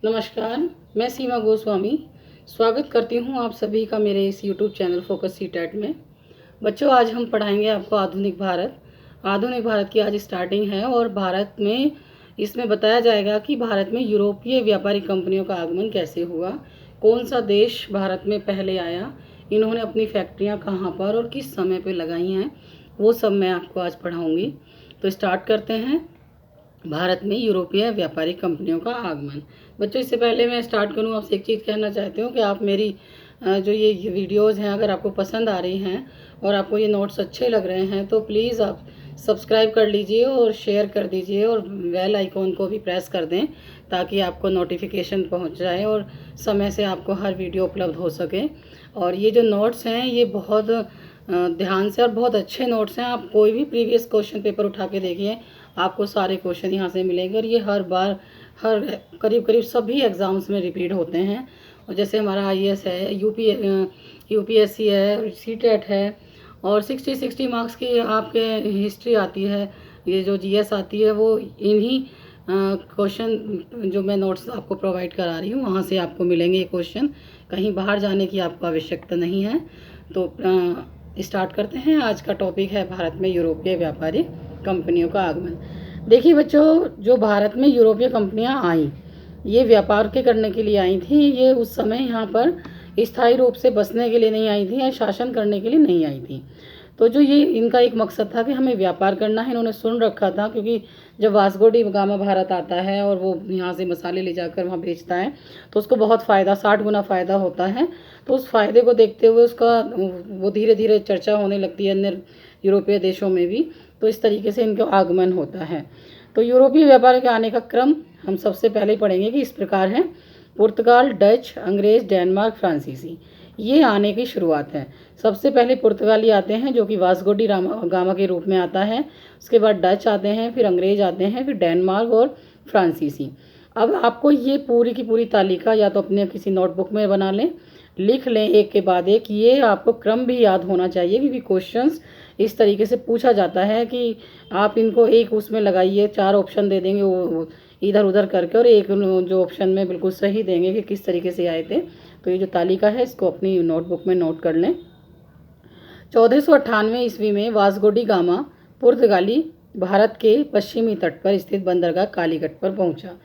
नमस्कार, मैं सीमा गोस्वामी स्वागत करती हूँ आप सभी का मेरे इस यूट्यूब चैनल फोकस सीटेट में। बच्चों, आज हम पढ़ाएंगे आपको आधुनिक भारत। आधुनिक भारत की आज स्टार्टिंग है और भारत में इसमें बताया जाएगा कि भारत में यूरोपीय व्यापारिक कंपनियों का आगमन कैसे हुआ, कौन सा देश भारत में पहले आया, इन्होंने अपनी फैक्ट्रियाँ कहाँ पर और किस समय पर लगाई हैं, वो सब मैं आपको आज पढ़ाऊँगी। तो स्टार्ट करते हैं। भारत में यूरोपीय व्यापारिक कंपनियों का आगमन। बच्चों, इससे पहले मैं स्टार्ट करूं, आपसे एक चीज़ कहना चाहती हूं कि आप मेरी जो ये वीडियोज़ हैं, अगर आपको पसंद आ रही हैं और आपको ये नोट्स अच्छे लग रहे हैं तो प्लीज़ आप सब्सक्राइब कर लीजिए और शेयर कर दीजिए और बेल आइकॉन को भी प्रेस कर दें ताकि आपको नोटिफिकेशन पहुंच जाए और समय से आपको हर वीडियो उपलब्ध हो सके। और ये जो नोट्स हैं ये बहुत ध्यान से और बहुत अच्छे नोट्स हैं। आप कोई भी प्रीवियस क्वेश्चन पेपर उठा के देखिए, आपको सारे क्वेश्चन यहाँ से मिलेंगे और ये हर बार करीब करीब सभी एग्ज़ाम्स में रिपीट होते हैं। और जैसे हमारा आईएएस है, यूपीएससी है, सीटेट है और 60 मार्क्स की आपके हिस्ट्री आती है, ये जो जीएस आती है वो इन्हीं क्वेश्चन जो मैं नोट्स आपको प्रोवाइड करा रही हूँ वहाँ से आपको मिलेंगे ये क्वेश्चन। कहीं बाहर जाने की आपको आवश्यकता नहीं है। तो स्टार्ट करते हैं। आज का टॉपिक है भारत में यूरोपीय व्यापारिक कंपनियों का आगमन। देखिए बच्चों, जो भारत में यूरोपीय कंपनियां आईं, ये व्यापार के करने के लिए आई थी। ये उस समय यहाँ पर स्थायी रूप से बसने के लिए नहीं आई थी या शासन करने के लिए नहीं आई थी। तो जो ये इनका एक मकसद था कि हमें व्यापार करना है, इन्होंने सुन रखा था, क्योंकि जब वास्को डी गामा भारत आता है और वो यहाँ से मसाले ले जाकर वहाँ बेचता है तो उसको बहुत फ़ायदा, 60 गुना फ़ायदा होता है। तो उस फ़ायदे को देखते हुए उसका वो धीरे धीरे चर्चा होने लगती है अन्य यूरोपीय देशों में भी। तो इस तरीके से इनका आगमन होता है। तो यूरोपीय व्यापार के आने का क्रम हम सबसे पहले पढ़ेंगे कि इस प्रकार है। पुर्तगाल, डच, अंग्रेज़, डेनमार्क, फ्रांसीसी, ये आने की शुरुआत है। सबसे पहले पुर्तगाली आते हैं जो कि वास्को डी गामा के रूप में आता है। उसके बाद डच आते हैं, फिर अंग्रेज आते हैं, फिर डेनमार्क और फ्रांसीसी। अब आपको ये पूरी की पूरी तालिका या तो अपने किसी नोटबुक में बना लें, लिख लें एक के बाद एक। ये आपको क्रम भी याद होना चाहिए क्योंकि क्वेश्चंस इस तरीके से पूछा जाता है कि आप इनको एक उसमें लगाइए, 4 ऑप्शन दे देंगे वो इधर उधर करके और एक जो ऑप्शन में बिल्कुल सही देंगे कि किस तरीके से आए थे। तो ये जो तालिका है इसको अपनी नोटबुक में नोट कर लें। 1498 ईस्वी में वास्को डी गामा पुर्तगाली भारत के पश्चिमी तट पर स्थित बंदरगाह कालीकट पर पहुंचा।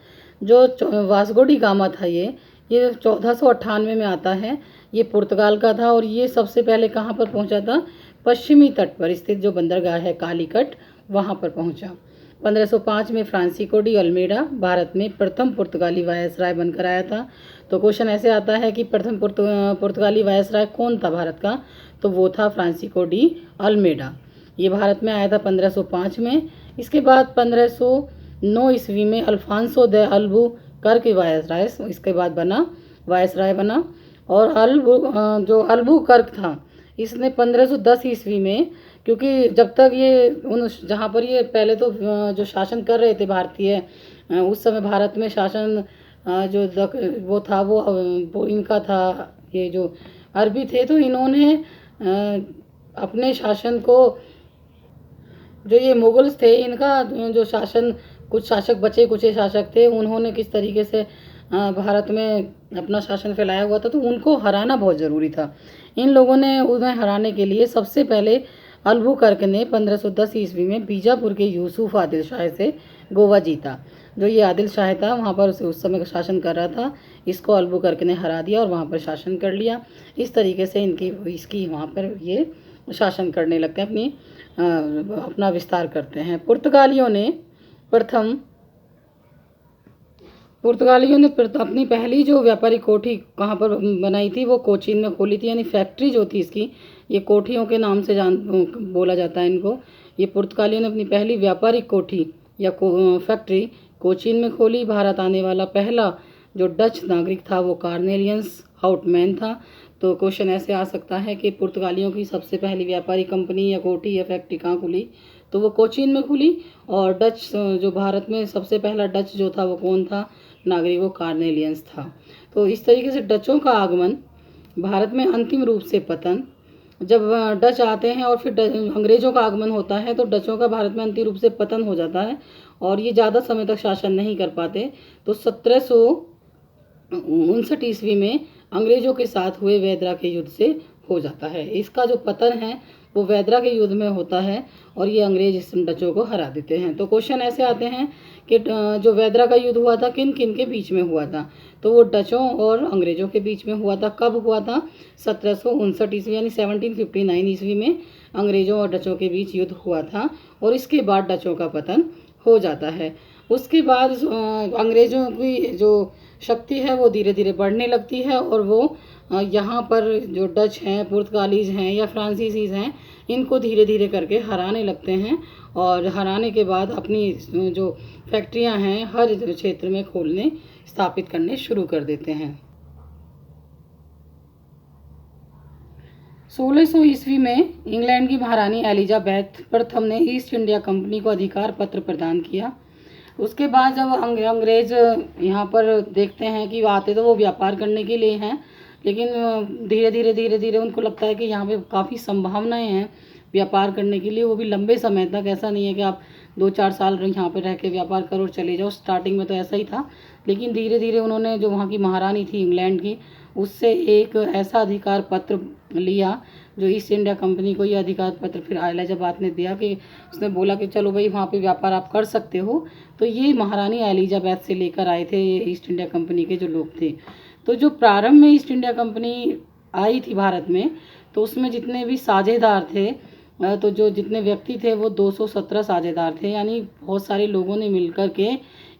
जो वास्को डी गामा था ये 1498 में आता है। ये पुर्तगाल का था और ये सबसे पहले कहाँ पर पहुंचा था? पश्चिमी तट पर स्थित जो बंदरगाह है कालीकट, वहाँ पर पहुंचा। 1505 में फ्रांसिस्को डी अल्मेडा भारत में प्रथम पुर्तगाली वायसराय बनकर आया था। तो क्वेश्चन ऐसे आता है कि प्रथम पुर्तगाली वायसराय कौन था भारत का? तो वो था फ्रांसिस्को डी अल्मेडा। ये भारत में आया था 1505 में। इसके बाद 1509 ईस्वी में अल्फांसो द अल्बुकर्क वायसराय इसके बाद वायसराय बना। और जो अल्बुकर्क था इसने 1510 ईस्वी में, क्योंकि जब तक ये जहाँ पर ये पहले तो जो शासन कर रहे थे भारतीय, उस समय भारत में शासन जो वो था वो इनका था, ये जो अरबी थे। तो इन्होंने अपने शासन को, जो ये मुगल्स थे इनका जो शासन, कुछ शासक बचे कुचे शासक थे, उन्होंने किस तरीके से भारत में अपना शासन फैलाया हुआ था, तो उनको हराना बहुत ज़रूरी था। इन लोगों ने उन्हें हराने के लिए सबसे पहले अल्बुकर्क ने 1510 ईस्वी में बीजापुर के यूसुफ आदिल शाह से गोवा जीता। जो ये आदिल शाह था वहाँ पर उस समय शासन कर रहा था, इसको अल्बुकर्क ने हरा दिया और वहाँ पर शासन कर लिया। इस तरीके से इसकी वहाँ पर ये शासन करने लगते हैं, अपना विस्तार करते हैं। पुर्तगालियों ने अपनी पहली जो व्यापारिक कोठी कहाँ पर बनाई थी? वो कोचीन में खोली थी। यानी फैक्ट्री जो थी इसकी, ये कोठियों के नाम से बोला जाता है इनको। ये पुर्तगालियों ने अपनी पहली व्यापारिक कोठी या फैक्ट्री कोचीन में खोली। भारत आने वाला पहला जो डच नागरिक था वो कार्नेलियंस हाउटमैन था। तो क्वेश्चन ऐसे आ सकता है कि पुर्तगालियों की सबसे पहली व्यापारिक कंपनी या कोठी या फैक्ट्री कहाँ खुली? तो वो कोचीन में खुली। और डच, जो भारत में सबसे पहला डच जो था वो कौन था नागरिक? वो कार्नेलियंस था। तो इस तरीके से डचों का आगमन, भारत में अंतिम रूप से पतन। जब डच आते हैं और फिर अंग्रेज़ों का आगमन होता है तो डचों का भारत में अंतिम रूप से पतन हो जाता है और ये ज़्यादा समय तक शासन नहीं कर पाते। तो ईस्वी में अंग्रेजों के साथ हुए वेदरा के युद्ध से हो जाता है। इसका जो पतन है वो वेदरा के युद्ध में होता है और ये अंग्रेज इस डचों को हरा देते हैं। तो क्वेश्चन ऐसे आते हैं कि जो वेदरा का युद्ध हुआ था किन किन के बीच में हुआ था, तो वो डचों और अंग्रेजों के बीच में हुआ था। कब हुआ था? 1759 ईस्वी यानी 1759 ईस्वी में अंग्रेजों और डचों के बीच युद्ध हुआ था और इसके बाद डचों का पतन हो जाता है। उसके बाद अंग्रेजों की जो शक्ति है वो धीरे धीरे बढ़ने लगती है और वो यहाँ पर जो डच हैं, पुर्तगालीज हैं या फ्रांसीसीज हैं, इनको धीरे धीरे करके हराने लगते हैं और हराने के बाद अपनी जो फैक्ट्रियाँ हैं हर क्षेत्र में खोलने स्थापित करने शुरू कर देते हैं। 1600 ईस्वी में इंग्लैंड की महारानी एलिजाबेथ प्रथम ने ईस्ट इंडिया कंपनी को अधिकार पत्र प्रदान किया। उसके बाद जब अंग्रेज यहाँ पर देखते हैं कि आते तो वो व्यापार करने के लिए हैं, लेकिन धीरे धीरे उनको लगता है कि यहाँ पे काफ़ी संभावनाएं हैं व्यापार करने के लिए, वो भी लंबे समय तक। ऐसा नहीं है कि आप 2-4 साल यहाँ पे रह के व्यापार करो और चले जाओ। स्टार्टिंग में तो ऐसा ही था, लेकिन धीरे धीरे उन्होंने जो वहाँ की महारानी थी इंग्लैंड की, उससे एक ऐसा अधिकार पत्र लिया जो ईस्ट इंडिया कंपनी को ये अधिकार पत्र फिर एलिजाबेथ ने दिया कि उसने बोला कि चलो भाई वहाँ पे व्यापार आप कर सकते हो। तो ये महारानी एलिजाबेथ से लेकर आए थे ये ईस्ट इंडिया कंपनी के जो लोग थे। तो जो प्रारंभ में ईस्ट इंडिया कंपनी आई थी भारत में, तो उसमें जितने भी साझेदार थे, तो जो जितने व्यक्ति थे वो 217 साझेदार थे, यानी बहुत सारे लोगों ने मिलकर के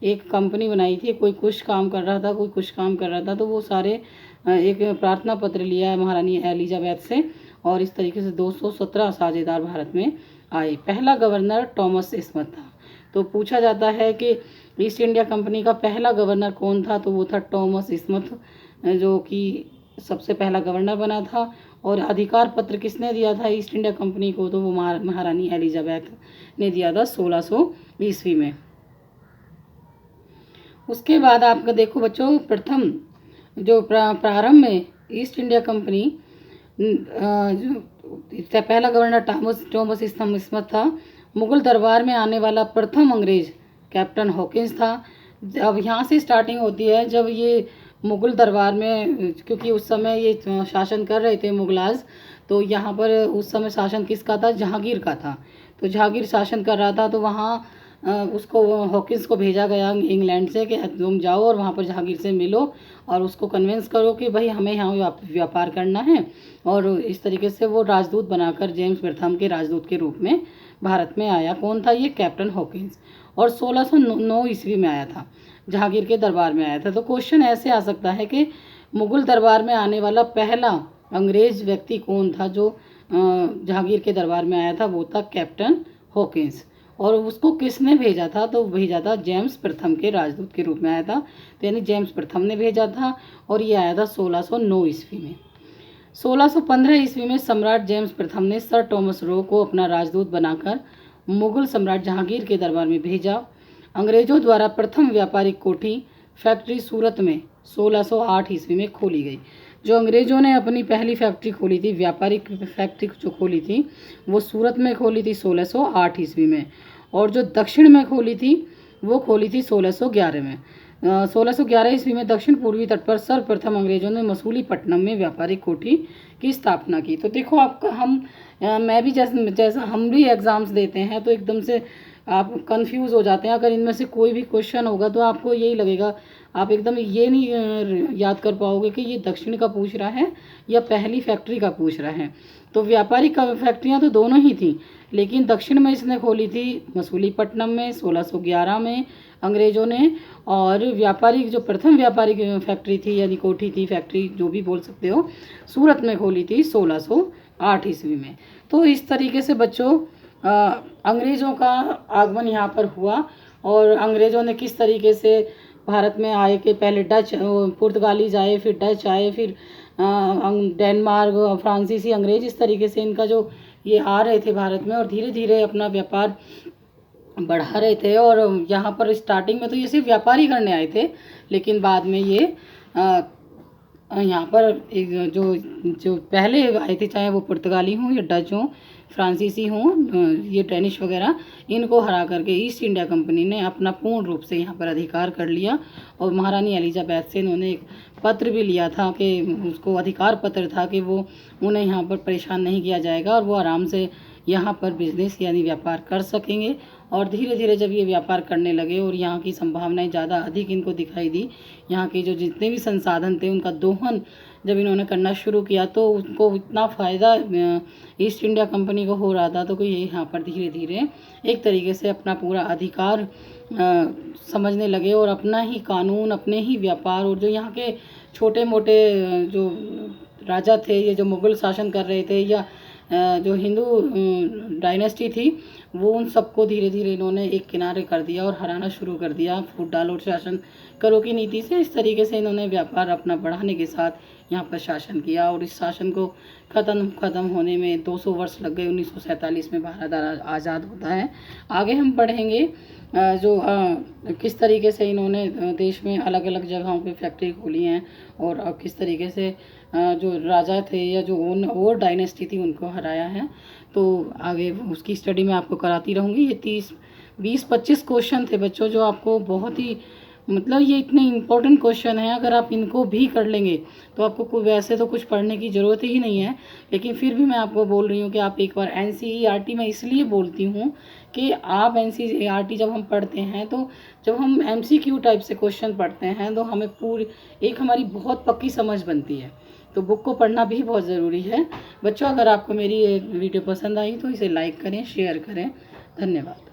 एक कंपनी बनाई थी। कोई कुछ काम कर रहा था, कोई कुछ काम कर रहा था, तो वो सारे एक प्रार्थना पत्र लिया है महारानी एलिजाबेथ से और इस तरीके से 217 साझेदार भारत में आए। पहला गवर्नर थॉमस स्मिथ था। तो पूछा जाता है कि ईस्ट इंडिया कंपनी का पहला गवर्नर कौन था, तो वो था थॉमस स्मिथ, जो कि सबसे पहला गवर्नर बना था। और अधिकार पत्र किसने दिया था ईस्ट इंडिया कंपनी को, तो वो महारानी एलिजाबेथ ने दिया था 1600 ईस्वी में। उसके बाद आपका देखो बच्चों, प्रथम जो प्रारंभ में ईस्ट इंडिया कंपनी जो पहला गवर्नर थॉमस स्मिथ था। मुगल दरबार में आने वाला प्रथम अंग्रेज कैप्टन हॉकिंस था। अब यहाँ से स्टार्टिंग होती है जब ये मुगल दरबार में, क्योंकि उस समय ये शासन कर रहे थे मुगलाज, तो यहाँ पर उस समय शासन किसका था? जहांगीर का था। तो जहांगीर शासन कर रहा था, तो वहाँ उसको हॉकिंस को भेजा गया इंग्लैंड से कि तुम जाओ और वहाँ पर जहांगीर से मिलो और उसको कन्विंस करो कि भाई हमें यहाँ व्यापार करना है। और इस तरीके से वो राजदूत बनाकर जेम्स प्रथम के राजदूत के रूप में भारत में आया। कौन था ये? Captain Hawkins. और 1609 ईस्वी में आया था, जहांगीर के दरबार में आया था। तो क्वेश्चन ऐसे आ सकता है कि मुगल दरबार में आने वाला पहला अंग्रेज व्यक्ति कौन था जो जहांगीर के दरबार में आया था? वो था कैप्टन हॉकिंस। और उसको किसने भेजा था? तो भेजा था जेम्स प्रथम के राजदूत के रूप में आया था। तो यानी जेम्स प्रथम ने भेजा था और ये आया था 1609 ईस्वी में। 1615 ईस्वी में सम्राट जेम्स प्रथम ने सर टॉमस रो को अपना राजदूत बनाकर मुगल सम्राट जहांगीर के दरबार में भेजा। अंग्रेजों द्वारा प्रथम व्यापारिक कोठी फैक्ट्री सूरत में 1608 ईस्वी में खोली गई। जो अंग्रेजों ने अपनी पहली फैक्ट्री खोली थी, व्यापारिक फैक्ट्री जो खोली थी, वो सूरत में खोली थी 1608 ईस्वी में। और जो दक्षिण में खोली थी वो खोली थी 1611 में। 1611 ईस्वी में दक्षिण पूर्वी तट पर सर्वप्रथम अंग्रेजों ने मसूलीपट्टनम में व्यापारिक कोठी की स्थापना की। तो देखो आपका मैं भी जैसा हम भी एग्ज़ाम्स देते हैं तो एकदम से आप कंफ्यूज हो जाते हैं। अगर इनमें से कोई भी क्वेश्चन होगा तो आपको यही लगेगा, आप एकदम ये नहीं याद कर पाओगे कि ये दक्षिण का पूछ रहा है या पहली फैक्ट्री का पूछ रहा है। तो व्यापारिक फैक्ट्रियाँ तो दोनों ही थी, लेकिन दक्षिण में इसने खोली थी मसूलीपट्टनम में 1611 में अंग्रेज़ों ने। और व्यापारिक जो प्रथम व्यापारिक फैक्ट्री थी यानी कोठी थी, फैक्ट्री जो भी बोल सकते हो, सूरत में खोली थी 1608 ईस्वी में। तो इस तरीके से बच्चों अंग्रेज़ों का आगमन यहाँ पर हुआ और अंग्रेज़ों ने किस तरीके से भारत में आए कि पहले डच पुर्तगालीज आए, फिर डच आए, फिर डेनमार्क, फ्रांसीसी अंग्रेज, इस तरीके से इनका जो ये आ रहे थे भारत में और धीरे धीरे अपना व्यापार बढ़ा रहे थे। और यहाँ पर स्टार्टिंग में तो ये सिर्फ व्यापार ही करने आए थे, लेकिन बाद में ये यहाँ पर जो पहले आए थे, चाहे वो पुर्तगाली हों या डच हों, फ्रांसीसी हों, ये डेनिश वगैरह, इनको हरा करके ईस्ट इंडिया कंपनी ने अपना पूर्ण रूप से यहाँ पर अधिकार कर लिया और महारानी एलिजाबेथ से इन्होंने एक पत्र भी लिया था कि उसको अधिकार पत्र था कि वो उन्हें यहाँ पर परेशान नहीं किया जाएगा और वो आराम से यहाँ पर बिजनेस यानी व्यापार कर सकेंगे। और धीरे धीरे जब ये व्यापार करने लगे और यहाँ की संभावनाएं ज़्यादा अधिक इनको दिखाई दी, यहाँ के जो जितने भी संसाधन थे उनका दोहन जब इन्होंने करना शुरू किया तो उनको इतना फ़ायदा ईस्ट इंडिया कंपनी को हो रहा था, तो ये यहाँ पर धीरे धीरे एक तरीके से अपना पूरा अधिकार समझने लगे और अपना ही कानून, अपने ही व्यापार, और जो यहाँ के छोटे मोटे जो राजा थे, ये जो मुग़ल शासन कर रहे थे या जो हिंदू डायनेस्टी थी, वो उन सबको धीरे धीरे इन्होंने एक किनारे कर दिया और हराना शुरू कर दिया फूट डालो शासन करो की नीति से। इस तरीके से इन्होंने व्यापार अपना बढ़ाने के साथ यहाँ पर शासन किया और इस शासन को ख़त्म होने में 200 वर्ष लग गए। 1947 में भारत आज़ाद होता है। आगे हम पढ़ेंगे जो किस तरीके से इन्होंने देश में अलग अलग जगहों पे फैक्ट्री खोली हैं और किस तरीके से जो राजा थे या जो और डायनेस्टी थी उनको हराया है। तो आगे उसकी स्टडी मैं आपको कराती रहूँगी। ये 20-25 क्वेश्चन थे बच्चों, जो आपको बहुत ही मतलब ये इतने इम्पोर्टेंट क्वेश्चन हैं। अगर आप इनको भी कर लेंगे तो आपको वैसे तो कुछ पढ़ने की ज़रूरत ही नहीं है, लेकिन फिर भी मैं आपको बोल रही हूँ कि आप एक बार NCERT मैं इसलिए बोलती हूँ कि आप NCERT जब हम पढ़ते हैं तो जब हम MCQ टाइप से क्वेश्चन पढ़ते हैं तो हमें पूरी एक हमारी बहुत पक्की समझ बनती है। तो बुक को पढ़ना भी बहुत ज़रूरी है बच्चों। अगर आपको मेरी ये वीडियो पसंद आई तो इसे लाइक करें, शेयर करें। धन्यवाद।